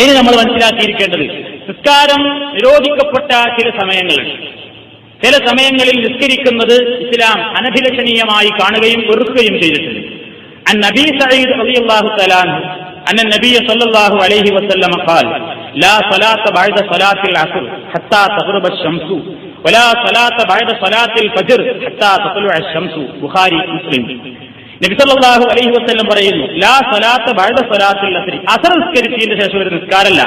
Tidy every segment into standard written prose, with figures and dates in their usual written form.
ഇനി നമ്മൾ മനസ്സിലാക്കിയിരിക്കേണ്ടത്, നിസ്കാരം നിരോധിക്കപ്പെട്ട ചില സമയങ്ങളുണ്ട്. ചില സമയങ്ങളിൽ നിസ്കരിക്കുന്നത് ഇസ്ലാം അനഭിലഷണീയമായി കാണുകയും വെറുക്കുകയും ചെയ്തിട്ടുണ്ട്. അൻ നബി സഈദ് റളിയല്ലാഹു തആല അൻഹു അന്ന നബി സല്ലല്ലാഹു അലൈഹി വസല്ലം ഖാൽ ലാ സ്വലാത്ത ബഅദ സ്വലാത്തിൽ അസ്ർ ഹത്താ തഗ്റുബ അശംസു വലാ സ്വലാത്ത ബഅദ സ്വലാത്തിൽ ഫജ്ർ ഹത്താ തത്ലുഅ അശംസു. ബുഖാരി, മുസ്ലിം. നബി സല്ലല്ലാഹു അലൈഹി വസല്ലം പറയുന്നു, ലാ സ്വലാത്ത ബഅദ സ്വലാത്തിൽ അസ്ർ, അസ്ർ നിസ്കരിച്ചതിന് ശേഷം ഒരു നിസ്കാരമല്ല.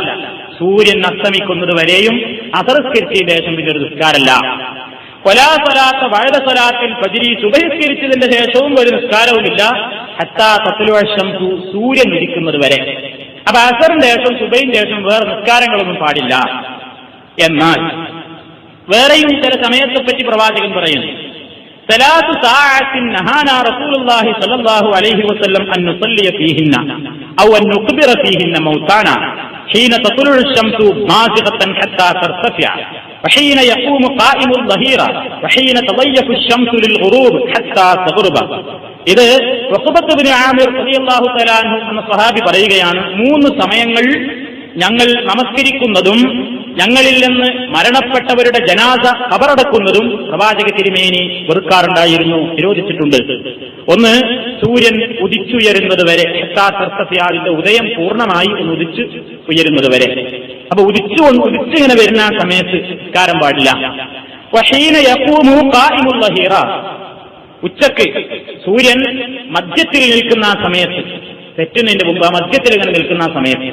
സൂര്യൻ അസ്തമിക്കുന്നത് വരെയും അസ്ർ നിസ്കരിച്ചതിന് ശേഷം പിന്നെ ഒരു നിസ്കാരമല്ല. വലാ സ്വലാത്ത ബഅദ സ്വലാത്തിൽ ഫജ്ർ, സുബഹി നിസ്കരിച്ചതിന്റെ ശേഷവും ഒരു നിസ്കാരവുമില്ല. ഹത്താ തത്ലുഅ അശംസു, സൂര്യൻ ഉദിക്കുന്നത് വരെ. അപ്പൊ അസറിന്റെ ശേഷം സുബഹിന്റെ ശേഷം വേറെ നിസ്കാരങ്ങളൊന്നും പാടില്ല. എന്നാൽ വേറെയും ചില സമയത്തെ പറ്റി പ്രവാചകൻ പറയുന്നു, സലാത്തു സഅഅത്തിൻ നഹാനാ റസൂലുള്ളാഹി സ്വല്ലല്ലാഹു അലൈഹി വസല്ലം അൻ നുസല്ലിയ ഫീഹിന്ന ഔ അൻ നുഖ്ബിറ ഫീഹിന്ന മൗതാന ഹീന തത്ലുഉ അശംസു മാസിഖത്തൻ ഹത്താ തർതഫിഅ وحين يقوم قائم الظهيرة وحين تضيف الشمس للغروب حتى تغرب. ഇത് ഉഖബത്ത് ഇബ്നു ആമിർ റളിയല്ലാഹു തആല അൻഹു എന്ന സ്വഹാബി പറയുകയാണ്, 3 സമയങ്ങൾ ഞങ്ങൾ നമസ്കരിക്കുന്നതും ഞങ്ങളിൽ നിന്ന് മരണപ്പെട്ടവരുടെ ജനാസ ഖബറടക്കുന്നതും പ്രവാചക തിരുമേനി വെറുക്കാറുണ്ടായിരുന്നു, വിരോധിച്ചിട്ടുണ്ട്. ഒന്ന്, സൂര്യൻ ഉദിച്ചുയരുന്നത് വരെ, അതിന്റെ ഉദയം പൂർണ്ണമായി ഒന്ന് ഉദിച്ചു ഉയരുന്നത് വരെ. അപ്പൊ ഉദിച്ചിങ്ങനെ വരുന്ന ആ സമയത്ത് നിസ്കാരം പാടില്ല. വഹീന യഖൂമു ഖായിമുൽ ലഹീറ, ഉച്ചക്ക് സൂര്യൻ മധ്യത്തിൽ നിൽക്കുന്ന ആ സമയത്ത്, തെറ്റുന്നതിന്റെ മുമ്പ് ആ മധ്യത്തിൽ ഇങ്ങനെ നിൽക്കുന്ന ആ സമയത്ത്.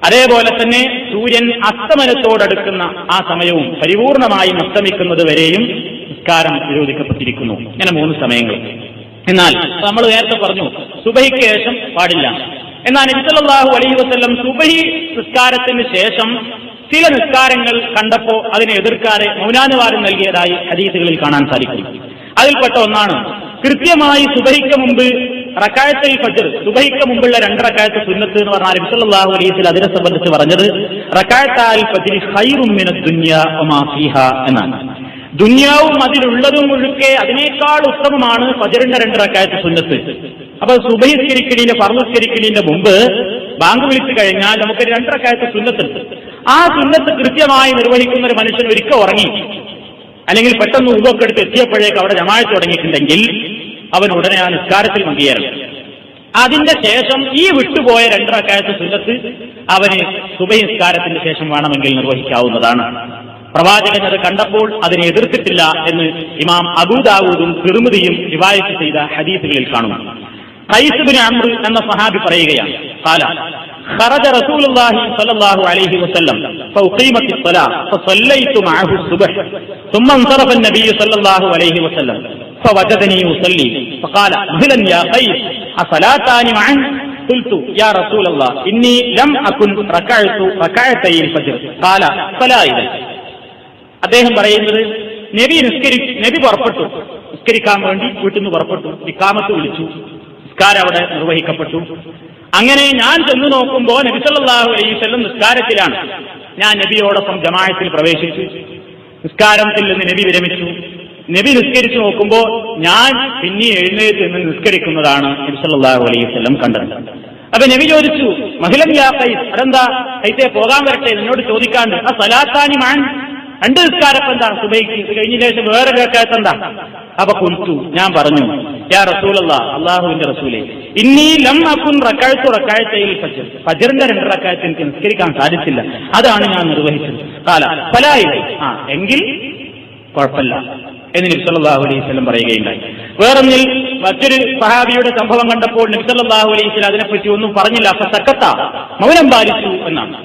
അതേപോലെ തന്നെ സൂര്യൻ അസ്തമനത്തോടടുക്കുന്ന ആ സമയവും പരിപൂർണമായും അസ്തമിക്കുന്നത് വരെയും നിസ്കാരം നിരോധിക്കപ്പെട്ടിരിക്കുന്നു. ഇങ്ങനെ 3 സമയങ്ങൾ. എന്നാൽ നമ്മൾ നേരത്തെ പറഞ്ഞു സുബഹിക്ക് ശേഷം പാടില്ല. എന്നാൽ നബി സല്ലല്ലാഹു അലൈഹി വസല്ലം സുബഹി നിസ്കാരത്തിന് ശേഷം ചില നിസ്കാരങ്ങൾ കണ്ടപ്പോൾ അതിനെ എതിർക്കാതെ മൗനാനുവാദം നൽകിയതായി ഹദീസുകളിൽ കാണാൻ സാധിക്കും. അതിൽപ്പെട്ട ഒന്നാണ് കൃത്യമായി സുബഹിക്ക് മുമ്പ് റക്അത്തുൽ ഫജ്ർ, സുബഹിക്ക് മുമ്പുള്ള 2 റക്അത്ത് സുന്നത്ത് എന്ന് പറഞ്ഞാൽ നബി സല്ലല്ലാഹു അലൈഹി വസല്ലം അതിനെ സംബന്ധിച്ച് പറഞ്ഞത് റക്അത്തുൽ ഫജ്ർ ഖൈറും മിനദ് ദുനിയ വമാ ഫീഹാ എന്നാണ്. ദുനിയാവും അതിലുള്ളതും ഒഴികെ അതിനേക്കാൾ ഉത്തമമാണ് ഫജ്റിന്റെ 2 റക്അത്ത് സുന്നത്ത്. അപ്പൊ സുബഹി നിസ്കരിക്കുന്നതിന്റെ ഫർള് നിസ്കരിക്കുന്നതിന്റെ മുമ്പ് ബാങ്ക് വിളിച്ചു കഴിഞ്ഞാൽ നമുക്ക് 2 റക്അത്ത് സുന്നത്തുണ്ട്. ആ സുന്നത്ത് കൃത്യമായി നിർവഹിക്കുന്ന ഒരു മനുഷ്യൻ ഒരിക്കൽ ഉറങ്ങി, അല്ലെങ്കിൽ പെട്ടെന്ന് ഉദൊക്കെ എടുത്ത് എത്തിയപ്പോഴേക്ക് അവിടെ ജമാഅത്ത് തുടങ്ങിയിട്ടുണ്ടെങ്കിൽ അവൻ ഉടനെ ആ നിസ്കാരത്തിൽ പങ്കുചേരണം. അതിന്റെ ശേഷം ഈ വിട്ടുപോയ 2 റക്അത്ത് സുന്നത്ത് അവന് സുബഹി നിസ്കാരത്തിന്റെ ശേഷം വേണമെങ്കിൽ നിർവഹിക്കാവുന്നതാണ്. പ്രവാചകൻ അത് കണ്ടപ്പോൾ അതിനെ എതിർത്തിട്ടില്ല എന്ന് ഇമാം അബൂ ദാവൂദും തിർമിദിയും റിവായത്ത് ചെയ്ത ഹദീസുകളിൽ കാണുന്നു. ഖൈസ് ഇബ്നു അംർ എന്ന സഹാബി പറയുകയാണ്, ഖാല ഖറജ റസൂലുള്ളാഹി സ്വല്ലല്ലാഹു അലൈഹി വസല്ലം ഫഉഖീമത്തി الصلاة فصليت معه الصبح ثم انصرف النبي صلى الله عليه وسلم فوجدني يصلي فقال مهلا يا قيس أصلاتان معا قلت يا رسول الله إني لم أكن ركعت ركعتي الفجر قال فلا إذن. അദ്ദേഹം പറയുന്നത്, നബി പുറപ്പെട്ടു, നിസ്കരിക്കാൻ വേണ്ടി വീട്ടിൽ നിന്ന് പുറപ്പെട്ടു, ഇഖാമത്ത് വിളിച്ചു, നിസ്കാരം അവിടെ നിർവഹിക്കപ്പെട്ടു. അങ്ങനെ ഞാൻ ചെന്ന് നോക്കുമ്പോൾ നബി സല്ലല്ലാഹു അലൈഹി വസല്ലം നിസ്കാരത്തിലാണ്. ഞാൻ നബിയോടൊപ്പം ജമാഅത്തിൽ പ്രവേശിച്ചു. നിസ്കാരത്തിൽ നിന്ന് നബി വിരമിച്ചു. നബി നിസ്കരിച്ചു നോക്കുമ്പോൾ ഞാൻ പിന്നെ എഴുന്നേറ്റ് നിന്ന് നിസ്കരിക്കുന്നതാണ് നബി സല്ലല്ലാഹു അലൈഹി വസല്ലം കണ്ടത്. അപ്പൊ നബി ചോദിച്ചു, മഹ്ലൻ യാ ഖൈസ്, അതെന്താ ഖൈസേ, പോകാൻ വരട്ടെ, നിന്നോട് ചോദിക്കാണ്ട്. ആ സലാത്താനി മാൻ, 2 നിസ്കാരം എന്താ സുബഹിക്ക്, ഇത് കഴിഞ്ഞ ശേഷം വേറെ റക്അത്ത് എന്താ? അപ്പൊ ഖുൽതു, ഞാൻ പറഞ്ഞു, യാ റസൂലല്ലാഹ്, അല്ലാഹുവിന്റെ റസൂലേ, ഇന്നി ലം അകുൻ റകഅതു റകഅത്തൈൽ ഫജ്ർ, ഫജ്റിന്റെ 2 റക്അത്ത് എനിക്ക് നിസ്കരിക്കാൻ സാധിച്ചില്ല, അതാണ് ഞാൻ നിർവഹിച്ചത്. ഖാല ഫലാ ഇദൻ, എങ്കിൽ കുഴപ്പമില്ല എന്ന് നബി സല്ലല്ലാഹു അലൈഹി വസല്ലം പറയുകയുണ്ടായി. വേറൊന്നിൽ മറ്റൊരു സഹാബിയുടെ സംഭവം കണ്ടപ്പോൾ നബി സല്ലല്ലാഹു അലൈഹി വസല്ലം അതിനെപ്പറ്റി ഒന്നും പറഞ്ഞില്ല, ഫസക്കത്ത, മൗനം പാലിച്ചു എന്നാണ്.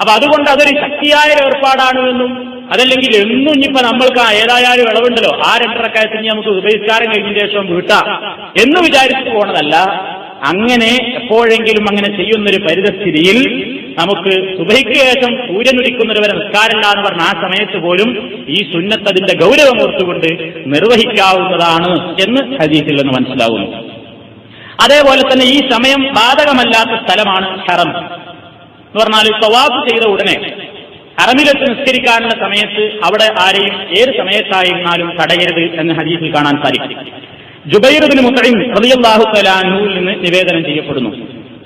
അപ്പൊ അതുകൊണ്ട് അതൊരു ശക്തിയായ ഏർപ്പാടാണ് എന്നും, അതല്ലെങ്കിൽ എന്നും ഇനിയിപ്പോ നമ്മൾക്ക് ഏതായാലും ഇളവുണ്ടല്ലോ, ആ 2 റക്അത്ത് നമുക്ക് ഉപയോഗിക്കാരം കഴിഞ്ഞ ശേഷം വീട്ടാ എന്ന് വിചാരിച്ചു പോണതല്ല. അങ്ങനെ എപ്പോഴെങ്കിലും അങ്ങനെ ചെയ്യുന്നൊരു പരിതസ്ഥിതിയിൽ നമുക്ക് സുബഹിക്ക് ശേഷം സൂര്യൻ ഉദിക്കുന്നവരെ നിസ്കാരമില്ല എന്ന് പറഞ്ഞ ആ സമയത്ത് പോലും ഈ സുന്നത്ത് അതിന്റെ ഗൗരവം ഓർത്തുകൊണ്ട് നിർവഹിക്കാവുന്നതാണ് എന്ന് ഹദീസിൽ നിന്ന് മനസ്സിലാവുന്നു. അതേപോലെ തന്നെ ഈ സമയം ബാധകമല്ലാത്ത സ്ഥലമാണ് ഹറം എന്ന് പറഞ്ഞാൽ, തവാഫ് ചെയ്ത ഉടനെ ഹറമിലെത്തി നിസ്കരിക്കാനുള്ള സമയത്ത് അവിടെ ആരെയും ഏത് സമയത്തായിരുന്നാലും തടയരുത് എന്ന് ഹദീസിൽ കാണാൻ സാധിക്കും. ജുബൈർ ഇബ്നു മുത്ഇം റളിയല്ലാഹു തആല അൻഹുവിൽ നിന്ന് നിവേദനം ചെയ്യപ്പെടുന്നു,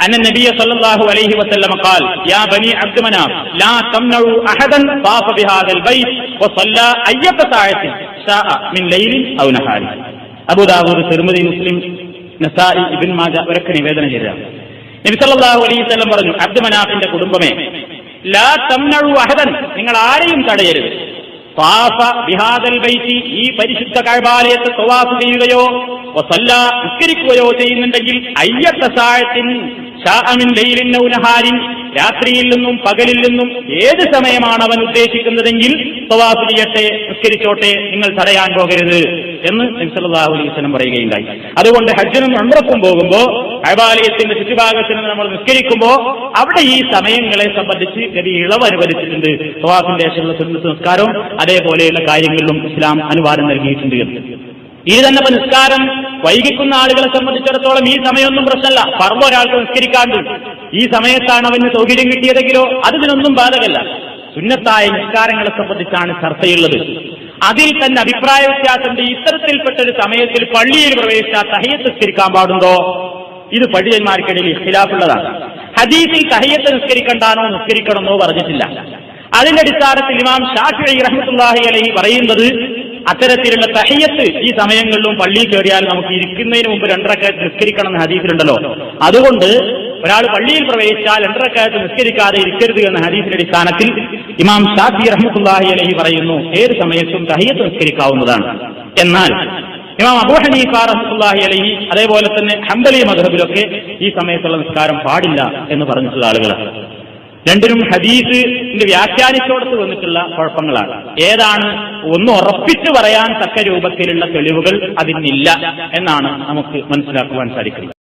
أن النبي صلى الله عليه وسلم قال يا بني عبد مناف لا تمنعوا أحدا طاف بهذا البيت وصلى أية ساعة شاء من ليل أو نهار. അബൂ ദാവൂദ്, തിർമിദി, മുസ്ലിം, നസായി, ഇബ്നു മാജ ഇവരൊക്കെ നിവേദനം ചെയ്തതാണ്. നബി സല്ലല്ലാഹു അലൈഹി വസല്ലം പറഞ്ഞു, അബ്ദു മനാഫിന്റെ കുടുംബമേ, ലാ തംനഉ അഹദൻ, നിങ്ങൾ ആരെയും തടയരുത്, ത്വാഫ ബിഹാദൽ ബൈത്തി, ഈ പരിശുദ്ധ കഅബാലയത്തെ തവാഫ് ചെയ്യുകയോ വസല്ല നിസ്കരിക്കുകയോ ചെയ്യുന്നുണ്ടെങ്കിൽ അയ്യത്ത സാഅത്തിൻ ശാഅ മിൻ ലൈലിൻ ഔ നഹാരിൻ, രാത്രിയിൽ നിന്നും പകലിൽ നിന്നും ഏത് സമയമാണ് അവൻ ഉദ്ദേശിക്കുന്നതെങ്കിൽ തവാഫ് ചെയ്യട്ടെ, നിസ്കരിച്ചോട്ടെ, നിങ്ങൾ തടയാൻ പോകരുത് എന്ന് നബി സല്ലല്ലാഹു അലൈഹി വസല്ലം പറയുകയുണ്ടായി. അതുകൊണ്ട് ഹജ്ജിനും ഉംറക്കും പോകുമ്പോൾ കഅബാലയത്തിന്റെ ചുറ്റുഭാഗത്ത് നിന്ന് നമ്മൾ നിസ്കരിക്കുമ്പോൾ അവിടെ ഈ സമയങ്ങളെ സംബന്ധിച്ച് നബി ഇളവ് അനുവദിച്ചിട്ടുണ്ട്. തവാഫിന്റെ ശേഷമുള്ള സുന്നത്ത് നിസ്കാരവും അതേപോലെയുള്ള കാര്യങ്ങളിലും ഇസ്ലാം അനുവാദം നൽകിയിട്ടുണ്ട്. ഈ തന്നെ നിസ്കാരം വൈകിക്കുന്ന ആളുകളെ സംബന്ധിച്ചിടത്തോളം ഈ സമയമൊന്നും പ്രശ്നമല്ല. ഫർദ് ഒരാൾക്ക് നിസ്കരിക്കാണ്ട് ഈ സമയത്താണ് അവന് സൗകര്യം കിട്ടിയതെങ്കിലോ അതിനൊന്നും ബാധകമല്ല. സുന്നത്തായ നിസ്കാരങ്ങളെ സംബന്ധിച്ചാണ് ചർച്ചയുള്ളത്. അതിൽ തന്നെ അഭിപ്രായ വ്യത്യാസമുണ്ട്. ഇത്തരത്തിൽപ്പെട്ട ഒരു സമയത്തിൽ പള്ളിയിൽ പ്രവേശിച്ചാൽ തഹയ്യത്ത് നിസ്കരിക്കാൻ പാടുണ്ടോ? ഇത് പണ്ഡിതന്മാർക്കിടയിൽ ഇഖ്തിലാഫുള്ളതാണ്. ഹദീസിൽ തഹയ്യത്ത് നിസ്കരിക്കണ്ടാനോ നിസ്കരിക്കണമെന്നോ പറഞ്ഞിട്ടില്ല. അതിന്റെ അടിസ്ഥാനത്തിൽ ഇമാം ശാഫിഈ റഹ്മത്തുള്ളാഹി അലൈഹി പറയുന്നത്, അത്തരത്തിലുള്ള തഹയ്യത്ത് ഈ സമയങ്ങളിലും പള്ളിയിൽ കയറിയാൽ നമുക്ക് ഇരിക്കുന്നതിന് മുമ്പ് 2 റക്അത്ത് നിസ്കരിക്കണം എന്ന് ഹദീസിലുണ്ടല്ലോ. അതുകൊണ്ട് ഒരാൾ പള്ളിയിൽ പ്രവേശിച്ചാൽ 2 റക്അത്ത് നിസ്കരിക്കാതെ ഇരിക്കരുത് എന്ന ഹദീസിന്റെ അടിസ്ഥാനത്തിൽ ഇമാം ശാഫിഈ റഹ്മത്തുള്ളാഹി അലൈഹി പറയുന്നു, ഏത് സമയത്തും തഹയ്യത്ത് നിസ്കരിക്കാവുന്നതാണ്. എന്നാൽ ഇമാം അബൂ ഹനീഫ റഹ്മത്തുള്ളാഹി അലൈഹി അതേപോലെ തന്നെ ഹംബലി മദ്ഹബിലൊക്കെ ഈ സമയത്തുള്ള നിസ്കാരം പാടില്ല എന്ന് പറഞ്ഞിട്ടുള്ള ആളുകളാണ്. രണ്ടിനും ഹദീസിന്റെ വ്യാഖ്യാനിച്ചോടത്ത് വന്നിട്ടുള്ള കുഴപ്പങ്ങളാണ്. ഏതാണ് ഒന്ന് ഉറപ്പിച്ചു പറയാൻ തക്ക രൂപത്തിലുള്ള തെളിവുകൾ അതിനില്ല എന്നാണ് നമുക്ക് മനസ്സിലാക്കുവാൻ സാധിക്കുന്നത്.